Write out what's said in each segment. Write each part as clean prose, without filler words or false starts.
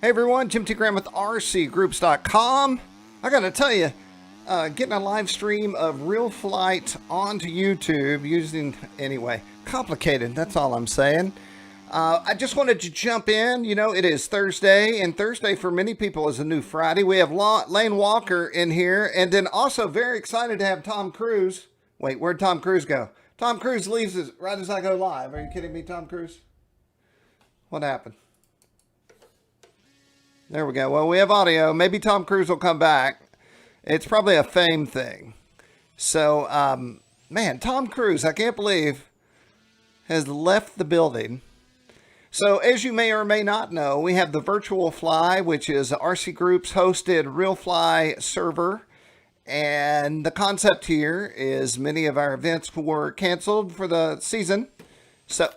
Hey everyone, Jim T. Graham with RCGroups.com. I gotta tell you, getting a live stream of RealFlight onto YouTube using, anyway, complicated, that's all I'm saying. I just wanted to jump in. You know, it is Thursday, and Thursday for many people is a new Friday. We have Lane Walker in here, and then also very excited to have Tom Cruise. Wait, where'd Tom Cruise go? Tom Cruise leaves us right as I go live. Are you kidding me, Tom Cruise? What happened? There we go. Well, we have audio. Maybe Tom Cruise will come back. It's probably a fame thing. So, man, Tom Cruise, I can't believe, has left the building. So, as you may or may not know, we have the VIrtualFly, which is RC Groups hosted RealFly server. And the concept here is many of our events were canceled for the season. So,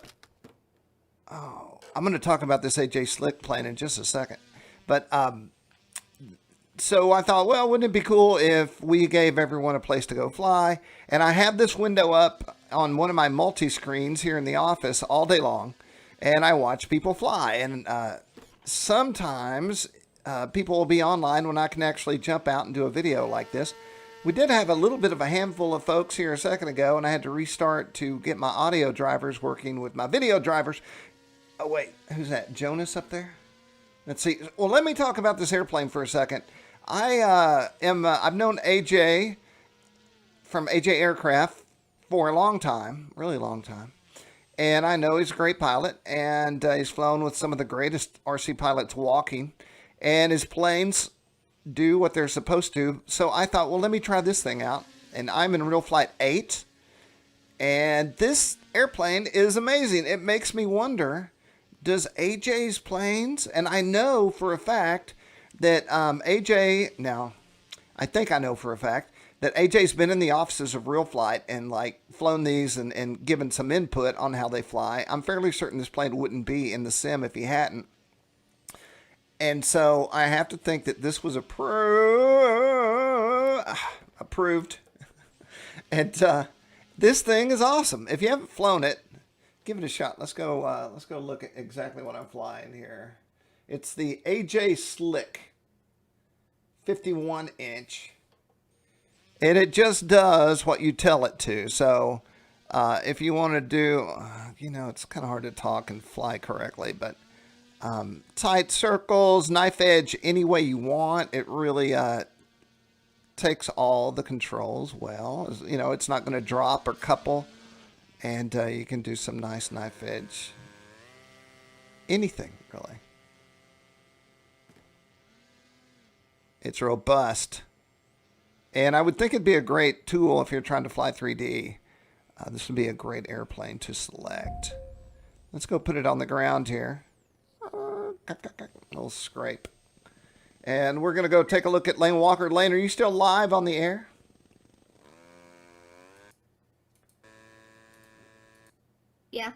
I'm going to talk about this AJ Slick plane in just a second. But so I thought, well, wouldn't it be cool if we gave everyone a place to go fly? And I have this window up on one of my multi-screens here in the office all day long, and I watch people fly. And sometimes people will be online when I can actually jump out and do a video like this. We did have a little bit of a handful of folks here a second ago, and I had to restart to get my audio drivers working with my video drivers. Oh, wait, who's that? Jonas up there? Let's see. Well, let me talk about this airplane for a second. I've known AJ from AJ Aircraft for a long time, really long time. And I know he's a great pilot, and he's flown with some of the greatest RC pilots walking. And his planes do what they're supposed to. So I thought, well, let me try this thing out. And I'm in RealFlight 8. And this airplane is amazing. It makes me wonder, does AJ's planes, and I know for a fact that AJ, now, I think I know for a fact that AJ's been in the offices of RealFlight and like flown these and given some input on how they fly. I'm fairly certain this plane wouldn't be in the sim if he hadn't. And so I have to think that this was approved. And this thing is awesome. If you haven't flown it, give it a shot. Let's go look at exactly what I'm flying here. It's the AJ Slick 51-inch. And it just does what you tell it to. So if you want to do, you know, it's kind of hard to talk and fly correctly, but tight circles, knife edge, any way you want. It really takes all the controls well. You know, it's not going to drop or couple. And you can do some nice knife edge. Anything, really. It's robust. And I would think it'd be a great tool if you're trying to fly 3D. This would be a great airplane to select. Let's go put it on the ground here. A little scrape. And we're going to go take a look at Lane Walker. Lane, are you still live on the air? Yeah.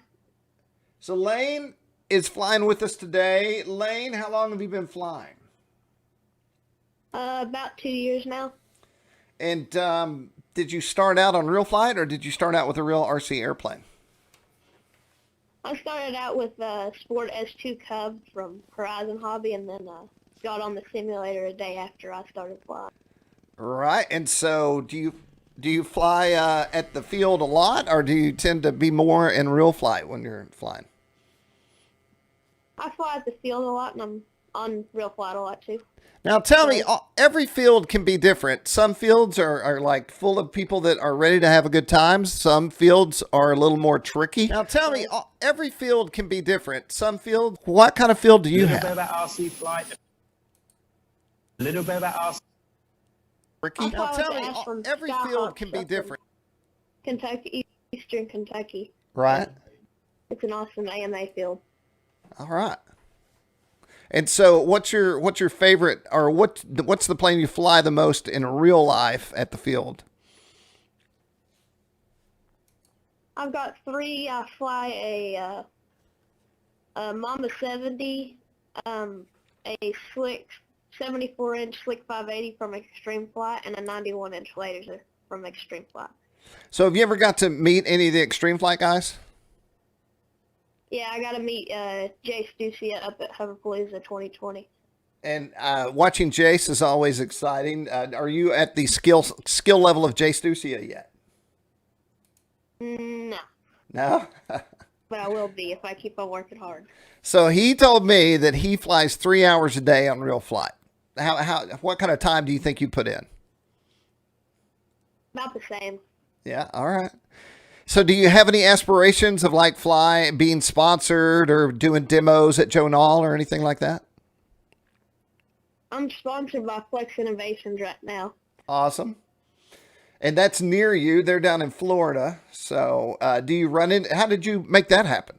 So Lane is flying with us today. Lane, how long have you been flying? About 2 years now. And did you start out on RealFlight or did you start out with a real RC airplane? I started out with a Sport S2 Cub from Horizon Hobby, and then got on the simulator a day after I started flying. Right. And so do you fly at the field a lot, or do you tend to be more in RealFlight when you're flying? I fly at the field a lot, and I'm on RealFlight a lot too. Now tell me, every field can be different. Some fields are like full of people that are ready to have a good time. Some fields are a little more tricky. Now tell me, every field can be different. Some fields, what kind of field do you have? A little bit about RC flight. A little bit about RC. Ricky, now tell me, every field can be different. Kentucky, Eastern Kentucky. Right. It's an awesome AMA field. All right. And so, what's your favorite, or what's the plane you fly the most in real life at the field? I've got three. I fly a Mama 70, a Slick 74-inch Slick 580 from Extreme Flight, and a 91-inch laser from Extreme Flight. So have you ever got to meet any of the Extreme Flight guys? Yeah, I got to meet Jay Stucia up at Hoverpalooza 2020. And watching Jace is always exciting. Are you at the skill level of Jace Ducia yet? No, No. but I will be if I keep on working hard. So he told me that he flies 3 hours a day on RealFlight. What kind of time do you think you put in? About the same. Yeah. All right. So do you have any aspirations of like being sponsored or doing demos at Joe Nall or anything like that? I'm sponsored by Flex Innovations right now. Awesome. And that's near you. They're down in Florida. So do you run in? How did you make that happen?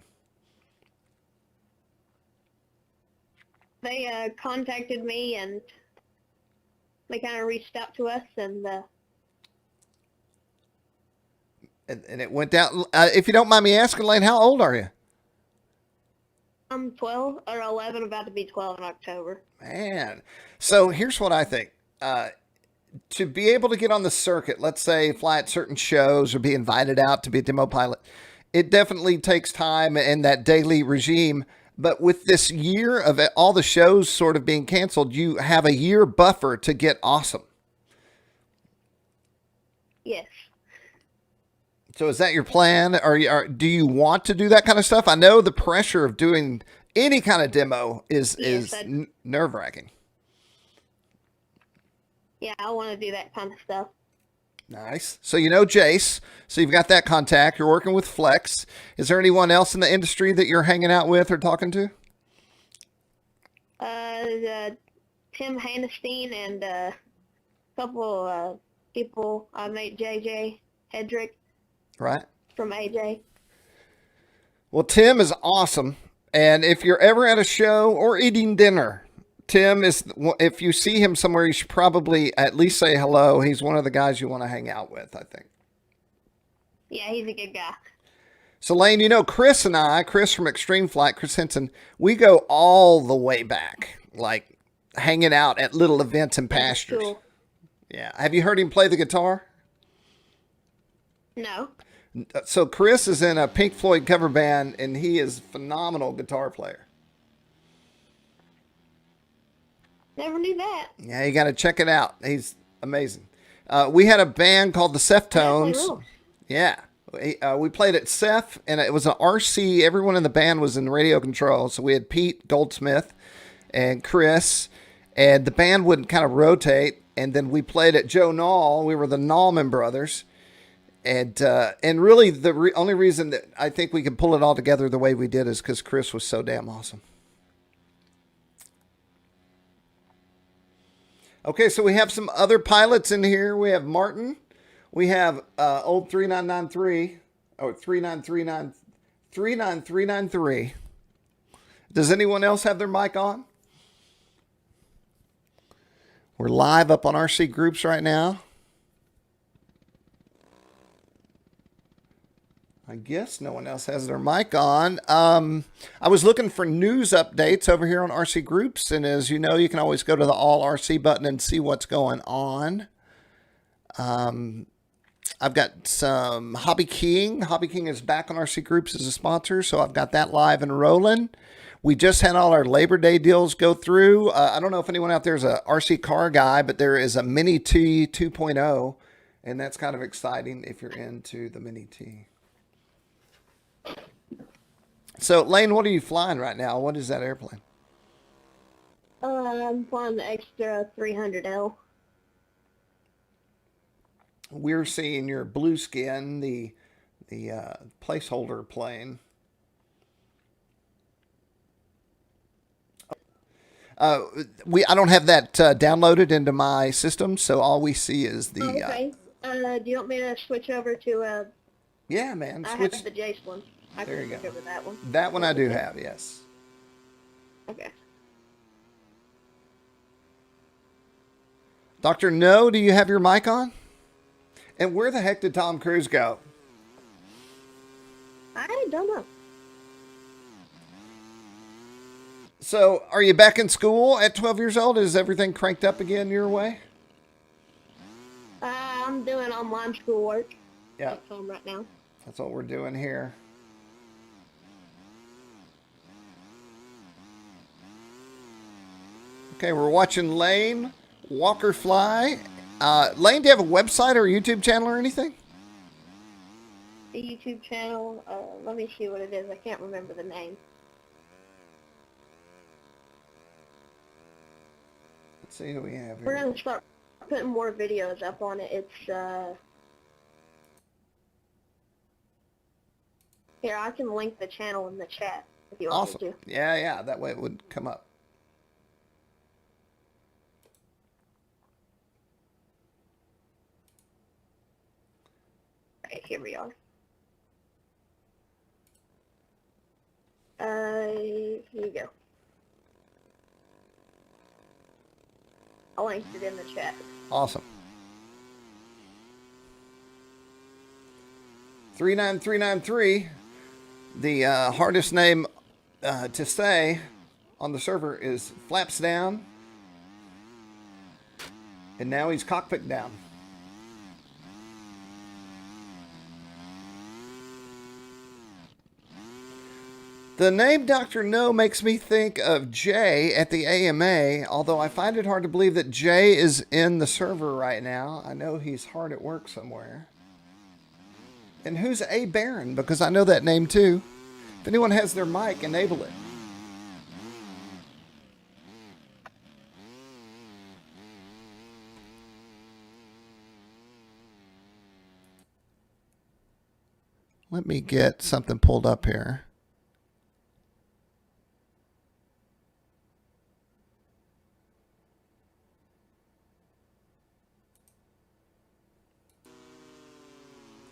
They contacted me and they kind of reached out to us and it went down. If you don't mind me asking, Lane, how old are you? I'm 12 or 11, about to be 12 in October. Man. So here's what I think. To be able to get on the circuit, let's say fly at certain shows or be invited out to be a demo pilot, it definitely takes time and that daily regime. But with this year of all the shows sort of being canceled, you have a year buffer to get awesome. Yes. So is that your plan? Do you want to do that kind of stuff? I know the pressure of doing any kind of demo is nerve-wracking. Yeah, I want to do that kind of stuff. Nice. So you know Jace. So you've got that contact. You're working with Flex. Is there anyone else in the industry that you're hanging out with or talking to? Tim Hannestein and a couple people I met, JJ Hedrick. Right. From AJ. Well, Tim is awesome. And if you're ever at a show or eating dinner, Tim is, if you see him somewhere, you should probably at least say hello. He's one of the guys you want to hang out with, I think. Yeah, he's a good guy. So, Lane, you know, Chris and I, Chris from Extreme Flight, Chris Henson, we go all the way back, like hanging out at little events and pastures. Cool. Yeah. Have you heard him play the guitar? No. So Chris is in a Pink Floyd cover band, and he is a phenomenal guitar player. Never knew that. Yeah, you got to check it out. He's amazing. We had a band called the Cephtones. Yeah. We played at Ceph, and it was an RC. Everyone in the band was in radio control. So we had Pete Goldsmith and Chris, and the band would kind of rotate. And then we played at Joe Nall. We were the Nallman brothers. And really, the only reason that I think we could pull it all together the way we did is because Chris was so damn awesome. Okay, so we have some other pilots in here. We have Martin. We have old 3993 or 39393. Does anyone else have their mic on? We're live up on RCGroups right now. I guess no one else has their mic on. I was looking for news updates over here on RCGroups, and as you know, you can always go to the All RC button and see what's going on. I've got some Hobby King. Hobby King is back on RCGroups as a sponsor, so I've got that live and rolling. We just had all our Labor Day deals go through. I don't know if anyone out there is a RC car guy, but there is a Mini T 2.0, and that's kind of exciting if you're into the Mini T. So, Lane, what are you flying right now? What is that airplane? I'm flying the extra 300L. We're seeing your Blue Skin, the placeholder plane. I don't have that downloaded into my system, so all we see is the. Okay. Do you want me to switch over to? Yeah, man. I have the Jace one. There you go. Over that one. That one I do have, yes. Okay. Dr. No, do you have your mic on? And where the heck did Tom Cruise go? I don't know. So, are you back in school at 12 years old? Is everything cranked up again your way? I'm doing online schoolwork. Yeah. At home right now. That's what we're doing here. Okay, we're watching Lane Walker fly. Lane, do you have a website or a YouTube channel or anything? The YouTube channel, let me see what it is. I can't remember the name. Let's see who we have We're here. going to start putting more videos up on it. It's, here, I can link the channel in the chat if you want Awesome. me to. Yeah, that way it would come up. Right, here we are. Here you go. I linked it in the chat. Awesome. 39393. The hardest name to say on the server is flaps down. And now he's cockpit down. The name Dr. No makes me think of Jay at the AMA, although I find it hard to believe that Jay is in the server right now. I know he's hard at work somewhere. And who's A. Baron? Because I know that name too. If anyone has their mic, enable it. Let me get something pulled up here.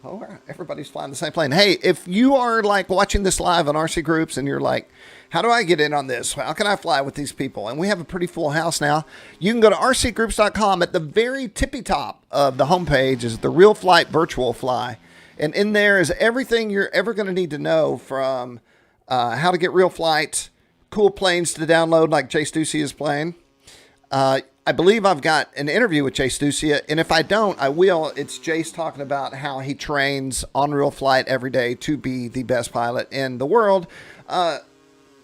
Oh, everybody's flying the same plane. Hey, if you are like watching this live on RCGroups and you're like, how do I get in on this? How can I fly with these people? And we have a pretty full house now. You can go to rcgroups.com. At the very tippy top of the homepage is the RealFlight VirtualFly. And in there is everything you're ever going to need to know, from how to get RealFlight, cool planes to download like Jay Stussy is playing. I believe I've got an interview with Jay Stussy, and if I don't, I will. It's Jace talking about how he trains on RealFlight every day to be the best pilot in the world.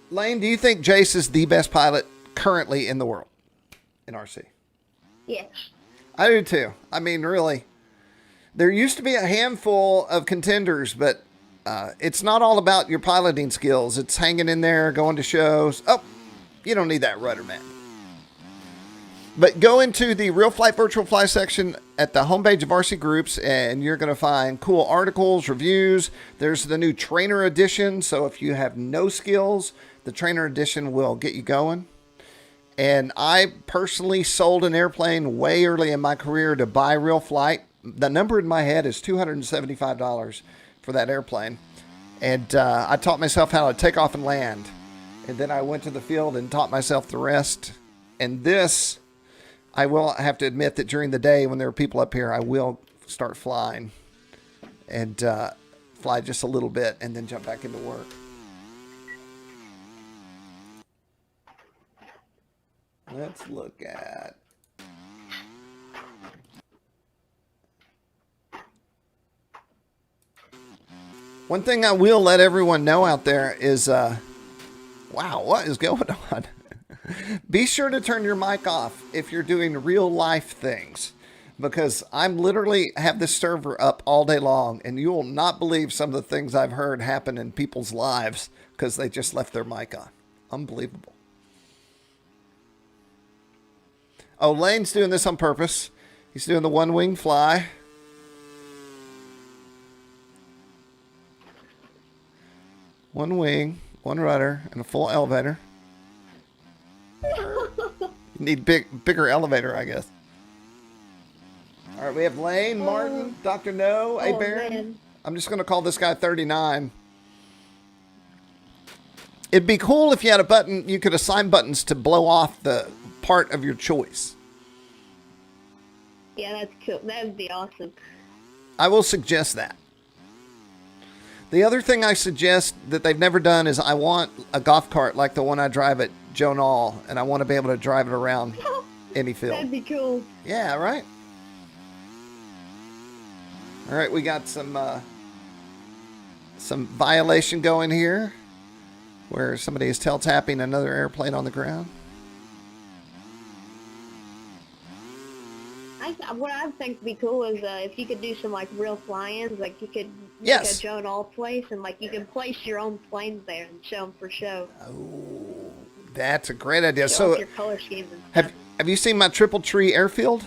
Lane, do you think Jace is the best pilot currently in the world in RC? Yes. I do too. I mean, really. There used to be a handful of contenders, but it's not all about your piloting skills. It's hanging in there, going to shows. Oh, you don't need that rudder, man. But go into the RealFlight VirtualFly section at the homepage of RCGroups, and you're going to find cool articles, reviews. There's the new Trainer Edition, so if you have no skills, the Trainer Edition will get you going. And I personally sold an airplane way early in my career to buy RealFlight. The number in my head is $275 for that airplane. And I taught myself how to take off and land. And then I went to the field and taught myself the rest. And this, I will have to admit that during the day when there are people up here, I will start flying and fly just a little bit and then jump back into work. Let's look at... One thing I will let everyone know out there is, wow, what is going on? Be sure to turn your mic off if you're doing real life things, because I'm literally have this server up all day long, and you will not believe some of the things I've heard happen in people's lives because they just left their mic on. Unbelievable. Oh, Lane's doing this on purpose. He's doing the one-wing fly. One wing, one rudder, and a full elevator. You need bigger elevator, I guess. All right, we have Lane, Martin, Dr. No, A. Baron. Man. I'm just going to call this guy 39. It'd be cool if you had a button, you could assign buttons to blow off the part of your choice. Yeah, that's cool. That would be awesome. I will suggest that. The other thing I suggest that they've never done is I want a golf cart like the one I drive at Joe Nall, and I want to be able to drive it around any field. That'd be cool. Yeah, right? All right, we got some violation going here where somebody is tail tapping another airplane on the ground. What I think would be cool is if you could do some like real fly-ins, like you could make Yes. a Joe and all place, and like you can place your own planes there and show them for show. Oh, that's a great idea. Show So, off your color schemes and stuff. have you seen my Triple Tree airfield?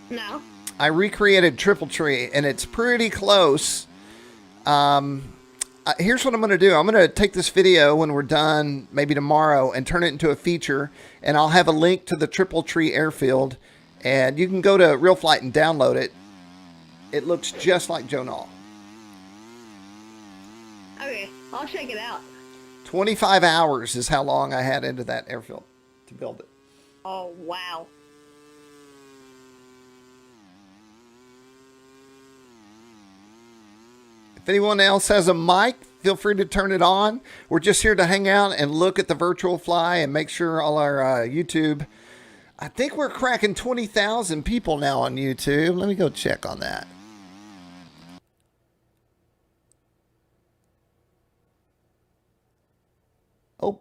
No. I recreated Triple Tree, and it's pretty close. Here's what I'm going to do. I'm going to take this video when we're done, maybe tomorrow, and turn it into a feature, and I'll have a link to the Triple Tree airfield, and you can go to RealFlight and download it. It looks just like Jonal. Okay, I'll check it out. 25 hours is how long I had into that airfield to build it. Oh, wow. If anyone else has a mic, feel free to turn it on. We're just here to hang out and look at the VirtualFly and make sure all our YouTube. I think we're cracking 20,000 people now on YouTube. Let me go check on that. Oh,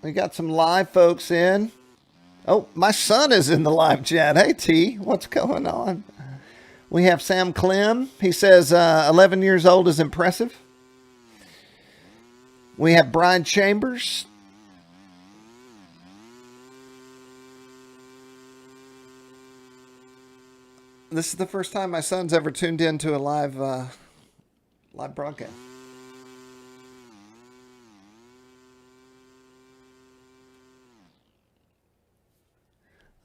we got some live folks in. Oh, my son is in the live chat. Hey, T, what's going on? We have Sam Clem. He says 11 years old is impressive. We have Brian Chambers. This is the first time my son's ever tuned into a live broadcast.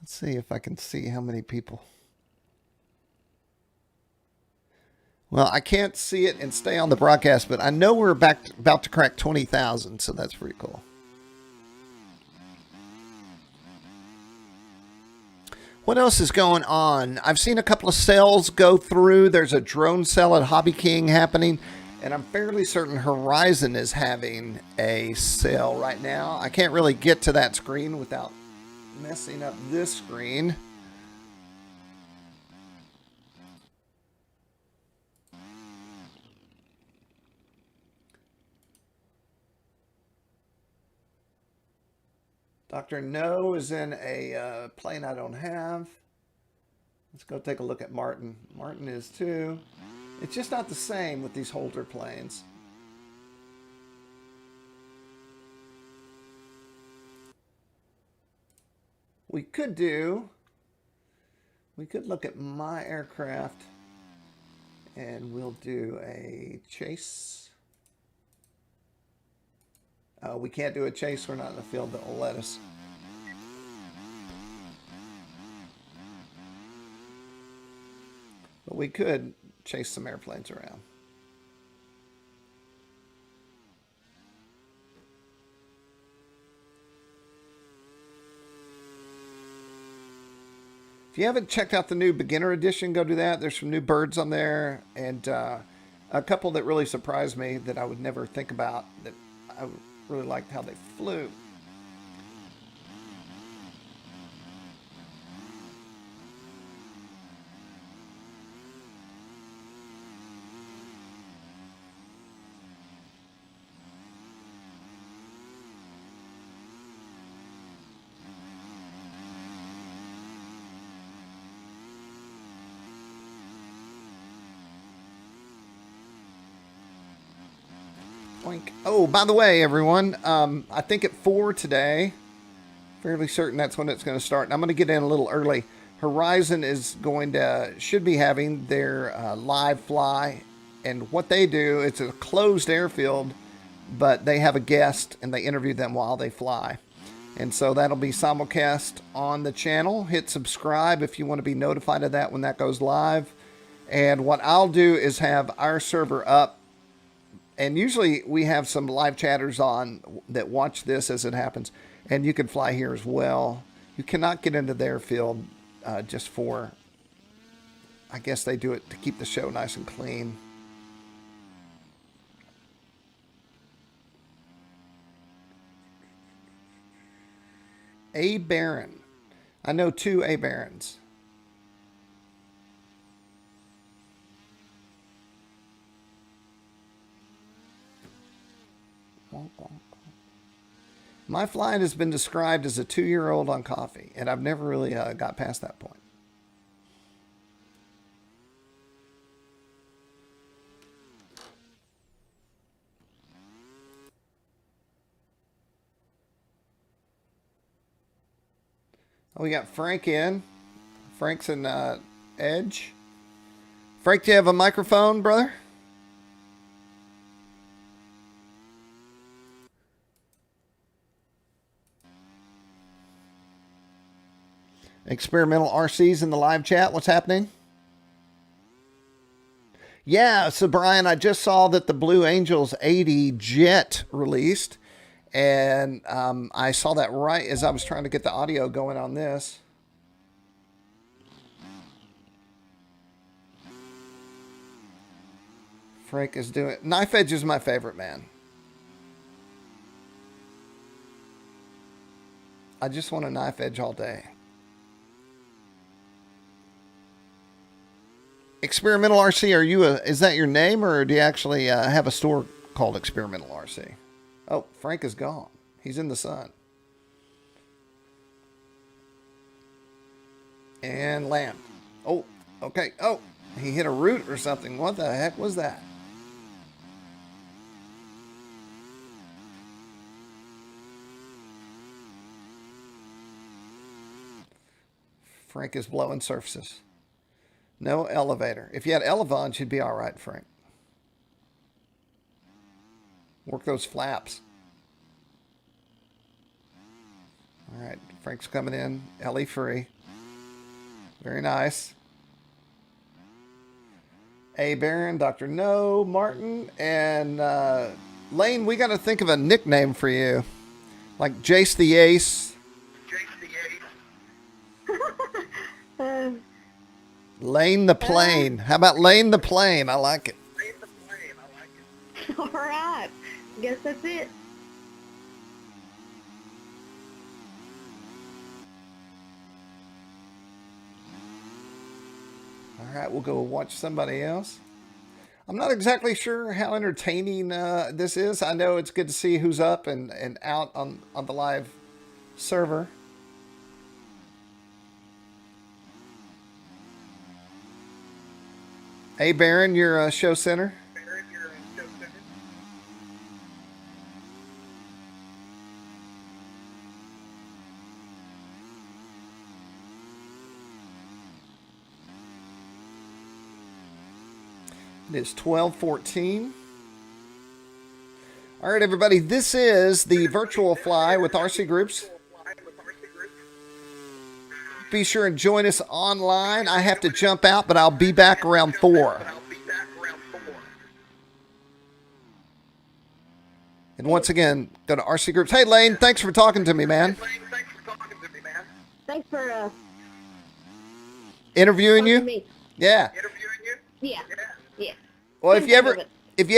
Let's see if I can see how many people. Well, I can't see it and stay on the broadcast, but I know we're about to crack 20,000, so that's pretty cool. What else is going on? I've seen a couple of sales go through. There's a drone sale at Hobby King happening, and I'm fairly certain Horizon is having a sale right now. I can't really get to that screen without messing up this screen. Dr. No is in a plane I don't have. Let's go take a look at Martin. Martin is too. It's just not the same with these holder planes. We could look at my aircraft and we'll do a chase. We can't do a chase. We're not in the field that will let us. But we could chase some airplanes around. If you haven't checked out the new beginner edition, go do that. There's some new birds on there, and a couple that really surprised me that I would never think about, that I really liked how they flew. Oh, by the way, everyone, I think at 4 today, fairly certain that's when it's going to start. And I'm going to get in a little early. Horizon is should be having their live fly. And what they do, it's a closed airfield, but they have a guest and they interview them while they fly. And so that'll be simulcast on the channel. Hit subscribe if you want to be notified of that when that goes live. And what I'll do is have our server up. And usually we have some live chatters on that watch this as it happens. And you can fly here as well. You cannot get into their field just for, I guess they do it to keep the show nice and clean. A Baron. I know 2 A Barons. My flight has been described as a 2-year-old on coffee, and I've never really got past that point. Oh, we got Frank in. Frank's in Edge. Frank, do you have a microphone, brother? Experimental RC's in the live chat. What's happening? Yeah, so Brian, I just saw that the Blue Angels 80 Jet released, and I saw that right as I was trying to get the audio going on this. Frank is doing... Knife Edge is my favorite, man. I just want a Knife Edge all day. Experimental RC, are you is that your name, or do you actually have a store called Experimental RC? Oh, Frank is gone. He's in the sun. And land. Oh, okay. Oh, he hit a root or something. What the heck was that? Frank is blowing surfaces. No elevator. If you had elevons, you'd be all right, Frank. Work those flaps. All right, Frank's coming in. LE free. Very nice. A. Barron, Dr. No, Martin, and Lane, we got to think of a nickname for you. Like Jace the Ace. Lane the Plane. How about Lane the Plane? I like it. All right. Guess that's it. All right, we'll go watch somebody else. I'm not exactly sure how entertaining this is. I know it's good to see who's up and out on the live server. Hey, Baron, you're a show center. It is 12:14. All right, everybody, this is the VirtualFly with RCGroups. Be sure and join us online. I have to jump out, but I'll be back around 4. And once again, go to RCGroups. Hey, Lane, thanks for talking to me, man. Thanks for interviewing you. me. Yeah. Yeah. Yeah. Well, if you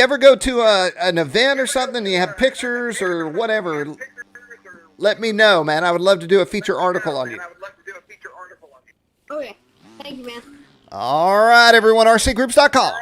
ever go to an event or something and you have pictures or whatever, let me know, man. I would love to do a feature article on you. Okay. Thank you, man. All right, everyone. RCGroups.com.